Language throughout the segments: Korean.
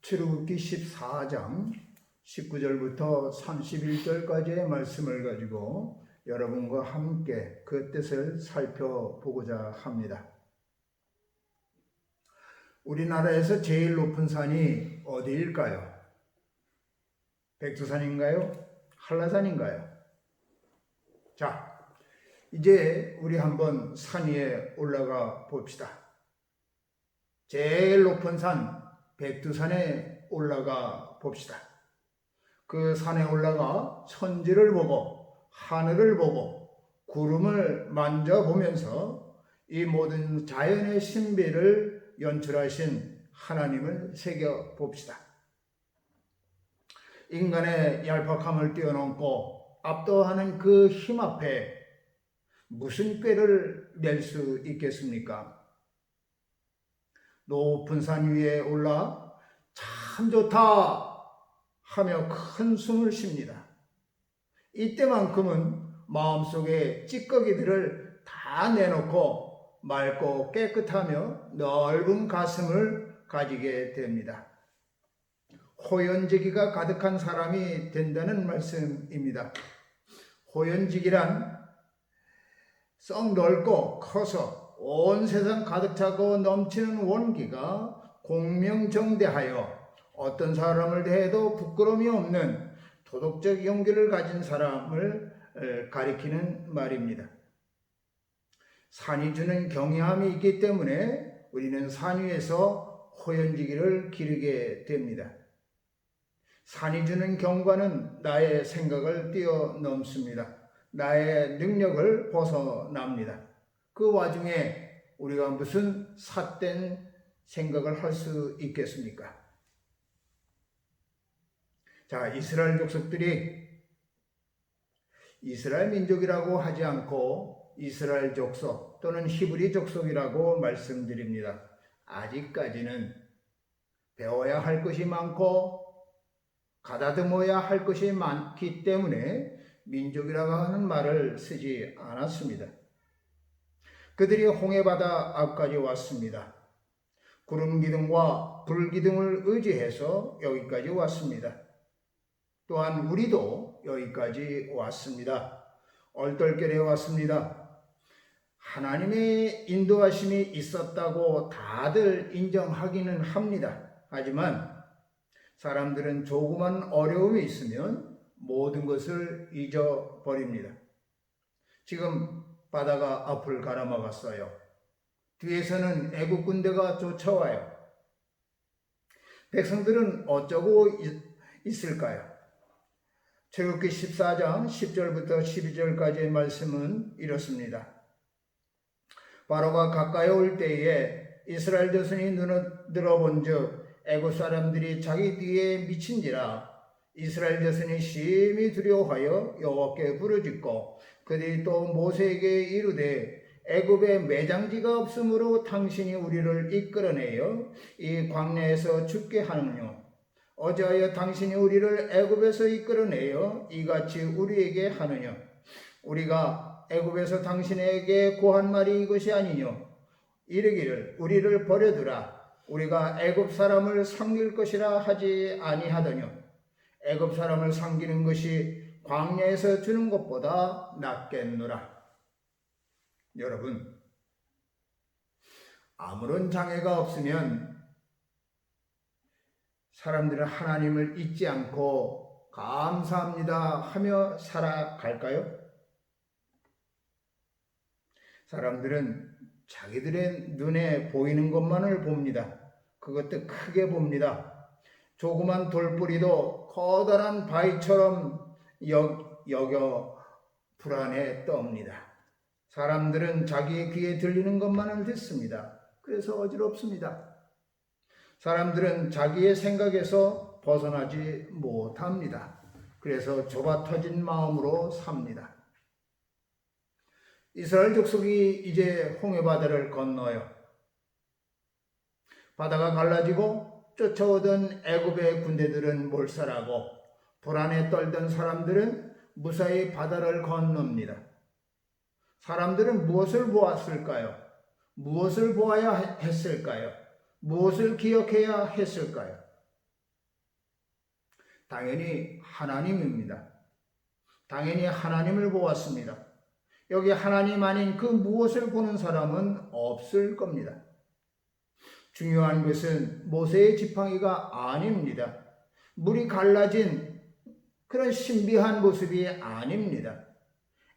출애굽기 14장 19절부터 31절까지의 말씀을 가지고 여러분과 함께 그 뜻을 살펴보고자 합니다. 우리나라에서 제일 높은 산이 어디일까요? 백두산인가요? 한라산인가요? 자, 이제 우리 한번 산 위에 올라가 봅시다. 제일 높은 산 백두산에 올라가 봅시다. 그 산에 올라가 천지를 보고 하늘을 보고 구름을 만져보면서 이 모든 자연의 신비를 연출하신 하나님을 새겨봅시다. 인간의 얄팍함을 뛰어넘고 압도하는 그 힘 앞에 무슨 꾀를 낼 수 있겠습니까? 높은 산 위에 올라 참 좋다 하며 큰 숨을 쉽니다. 이때만큼은 마음속에 찌꺼기들을 다 내놓고 맑고 깨끗하며 넓은 가슴을 가지게 됩니다. 호연지기가 가득한 사람이 된다는 말씀입니다. 호연지기란 썩 넓고 커서 온 세상 가득 차고 넘치는 원기가 공명정대하여 어떤 사람을 대해도 부끄러움이 없는 도덕적 용기를 가진 사람을 가리키는 말입니다. 산이 주는 경외함이 있기 때문에 우리는 산 위에서 호연지기를 기르게 됩니다. 산이 주는 경관은 나의 생각을 뛰어넘습니다. 나의 능력을 벗어납니다. 그 와중에 우리가 무슨 삿된 생각을 할 수 있겠습니까? 자, 이스라엘 족속들이 이스라엘 민족이라고 하지 않고 이스라엘 족속 또는 히브리 족속이라고 말씀드립니다. 아직까지는 배워야 할 것이 많고 가다듬어야 할 것이 많기 때문에 민족이라고 하는 말을 쓰지 않았습니다. 그들이 홍해바다 앞까지 왔습니다. 구름 기둥과 불 기둥을 의지해서 여기까지 왔습니다. 또한 우리도 여기까지 왔습니다. 얼떨결에 왔습니다. 하나님의 인도하심이 있었다고 다들 인정하기는 합니다. 하지만 사람들은 조그만 어려움이 있으면 모든 것을 잊어버립니다. 지금 바다가 앞을 가로막았어요. 뒤에서는 애국 군대가 쫓아와요. 백성들은 어쩌고 있을까요? 출애굽기 14장 10절부터 12절까지의 말씀은 이렇습니다. 바로가 가까이 올 때에 이스라엘 자손이 눈을 들어본즉 애국 사람들이 자기 뒤에 미친지라 이스라엘 자손이 심히 두려워하여 여호와께 부르짖고 그들이 또 모세에게 이르되 애굽에 매장지가 없으므로 당신이 우리를 이끌어내어 이 광야에서 죽게 하느뇨. 어찌하여 당신이 우리를 애굽에서 이끌어내어 이같이 우리에게 하느냐. 우리가 애굽에서 당신에게 고한 말이 이것이 아니뇨. 이르기를 우리를 버려두라. 우리가 애굽 사람을 섬길 것이라 하지 아니하더뇨. 애굽 사람을 섬기는 것이 광야에서 주는 것보다 낫겠노라. 여러분, 아무런 장애가 없으면 사람들은 하나님을 잊지 않고 감사합니다 하며 살아갈까요? 사람들은 자기들의 눈에 보이는 것만을 봅니다. 그것도 크게 봅니다. 조그만 돌뿌리도 커다란 바위처럼 여겨 불안에 떱니다. 사람들은 자기의 귀에 들리는 것만을 듣습니다. 그래서 어지럽습니다. 사람들은 자기의 생각에서 벗어나지 못합니다. 그래서 좁아 터진 마음으로 삽니다. 이스라엘 족속이 이제 홍해바다를 건너요. 바다가 갈라지고 쫓아오던 애굽의 군대들은 몰살하고 불안에 떨던 사람들은 무사히 바다를 건넙니다. 사람들은 무엇을 보았을까요? 무엇을 보아야 했을까요? 무엇을 기억해야 했을까요? 당연히 하나님입니다. 당연히 하나님을 보았습니다. 여기 하나님 아닌 그 무엇을 보는 사람은 없을 겁니다. 중요한 것은 모세의 지팡이가 아닙니다. 물이 갈라진 그런 신비한 모습이 아닙니다.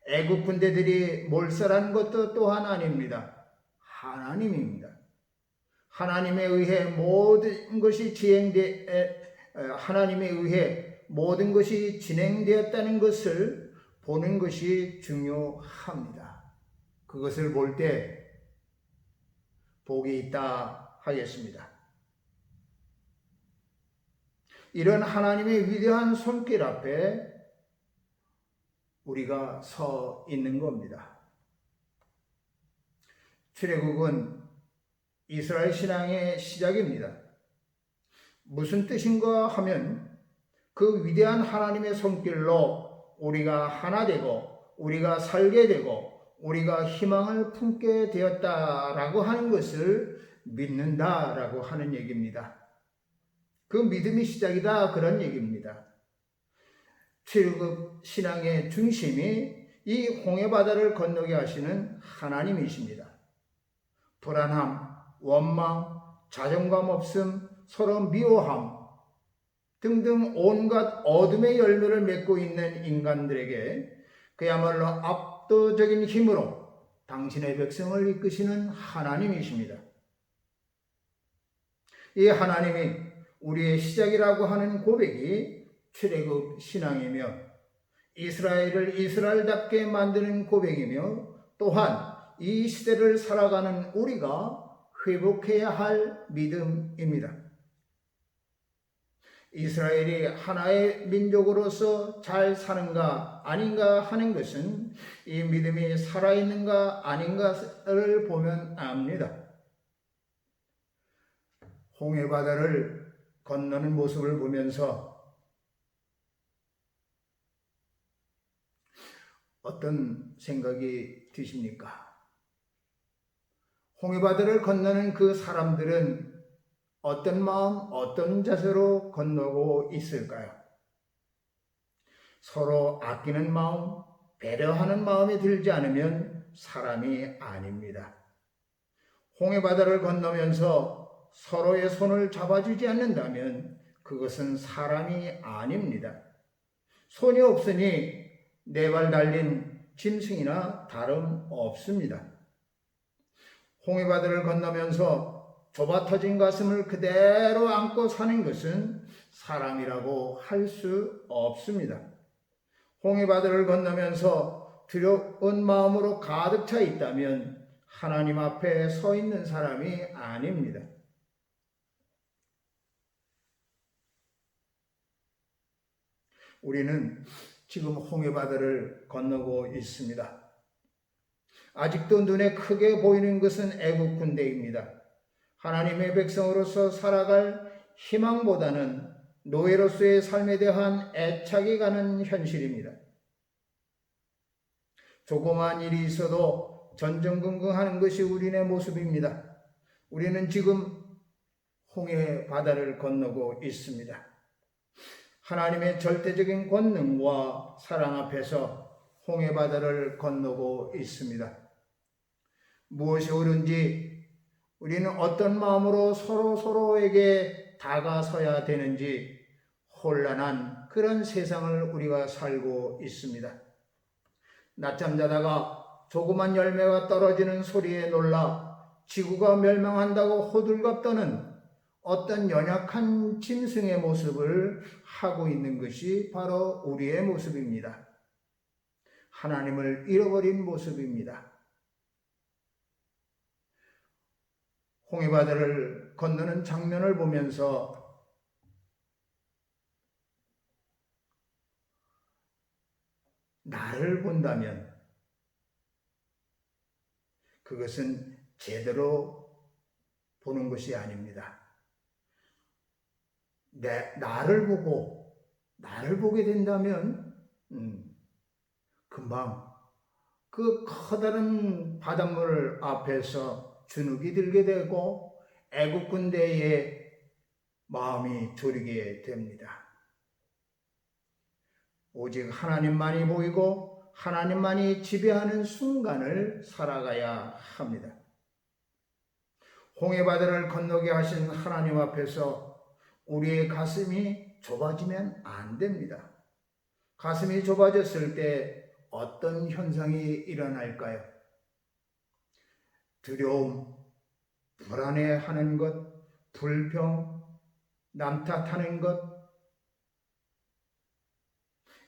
애국 군대들이 몰살한 것도 또한 아닙니다. 하나님입니다. 하나님에 의해 모든 것이 진행되었다는 것을 보는 것이 중요합니다. 그것을 볼 때 복이 있다 하겠습니다. 이런 하나님의 위대한 손길 앞에 우리가 서 있는 겁니다. 출애굽은 이스라엘 신앙의 시작입니다. 무슨 뜻인가 하면 그 위대한 하나님의 손길로 우리가 하나 되고 우리가 살게 되고 우리가 희망을 품게 되었다라고 하는 것을 믿는다라고 하는 얘기입니다. 그 믿음이 시작이다 그런 얘기입니다. 출애굽 신앙의 중심이 이 홍해바다를 건너게 하시는 하나님이십니다. 불안함, 원망, 자존감 없음, 서로 미워함 등등 온갖 어둠의 열매를 맺고 있는 인간들에게 그야말로 압도적인 힘으로 당신의 백성을 이끄시는 하나님이십니다. 이 하나님이 우리의 시작이라고 하는 고백이 출애굽 신앙이며 이스라엘을 이스라엘답게 만드는 고백이며 또한 이 시대를 살아가는 우리가 회복해야 할 믿음입니다. 이스라엘이 하나의 민족으로서 잘 사는가 아닌가 하는 것은 이 믿음이 살아있는가 아닌가를 보면 압니다. 홍해바다를 건너는 모습을 보면서 어떤 생각이 드십니까? 홍해바다를 건너는 그 사람들은 어떤 마음, 어떤 자세로 건너고 있을까요? 서로 아끼는 마음, 배려하는 마음이 들지 않으면 사람이 아닙니다. 홍해바다를 건너면서 서로의 손을 잡아주지 않는다면 그것은 사람이 아닙니다. 손이 없으니 네 발 달린 짐승이나 다름없습니다. 홍해바다를 건너면서 좁아 터진 가슴을 그대로 안고 사는 것은 사람이라고 할 수 없습니다. 홍해바다를 건너면서 두려운 마음으로 가득 차 있다면 하나님 앞에 서 있는 사람이 아닙니다. 우리는 지금 홍해바다를 건너고 있습니다. 아직도 눈에 크게 보이는 것은 애국 군대입니다. 하나님의 백성으로서 살아갈 희망보다는 노예로서의 삶에 대한 애착이 가는 현실입니다. 조그마한 일이 있어도 전전긍긍하는 것이 우리의 모습입니다. 우리는 지금 홍해바다를 건너고 있습니다. 하나님의 절대적인 권능과 사랑 앞에서 홍해바다를 건너고 있습니다. 무엇이 옳은지 우리는 어떤 마음으로 서로에게 다가서야 되는지 혼란한 그런 세상을 우리가 살고 있습니다. 낮잠 자다가 조그만 열매가 떨어지는 소리에 놀라 지구가 멸망한다고 호들갑 떠는 어떤 연약한 짐승의 모습을 하고 있는 것이 바로 우리의 모습입니다. 하나님을 잃어버린 모습입니다. 홍해바다를 건너는 장면을 보면서 나를 본다면 그것은 제대로 보는 것이 아닙니다. 나를 보게 된다면 금방 그 커다란 바닷물 앞에서 주눅이 들게 되고 애국 군대의 마음이 졸이게 됩니다. 오직 하나님만이 보이고 하나님만이 지배하는 순간을 살아가야 합니다. 홍해바다를 건너게 하신 하나님 앞에서 우리의 가슴이 좁아지면 안 됩니다. 가슴이 좁아졌을 때 어떤 현상이 일어날까요? 두려움, 불안해하는 것, 불평, 남 탓하는 것,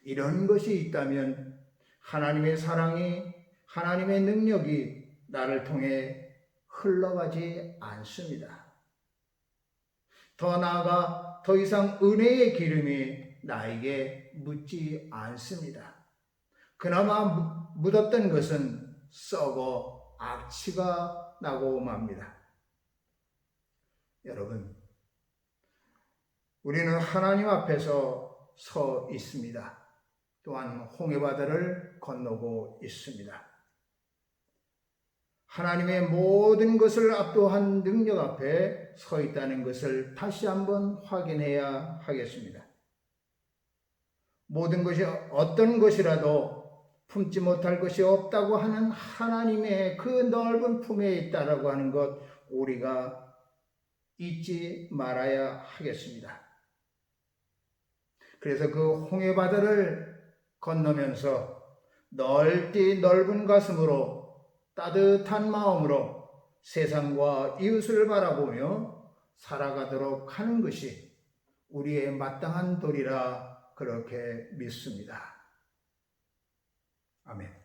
이런 것이 있다면 하나님의 사랑이, 하나님의 능력이 나를 통해 흘러가지 않습니다. 더 나아가 더 이상 은혜의 기름이 나에게 묻지 않습니다. 그나마 묻었던 것은 썩어 악취가 나고 맙니다. 여러분, 우리는 하나님 앞에서 서 있습니다. 또한 홍해바다를 건너고 있습니다. 하나님의 모든 것을 압도한 능력 앞에 서 있다는 것을 다시 한번 확인해야 하겠습니다. 모든 것이 어떤 것이라도 품지 못할 것이 없다고 하는 하나님의 그 넓은 품에 있다라고 하는 것 우리가 잊지 말아야 하겠습니다. 그래서 그 홍해바다를 건너면서 넓디 넓은 가슴으로 따뜻한 마음으로 세상과 이웃을 바라보며 살아가도록 하는 것이 우리의 마땅한 도리라 그렇게 믿습니다. 아멘.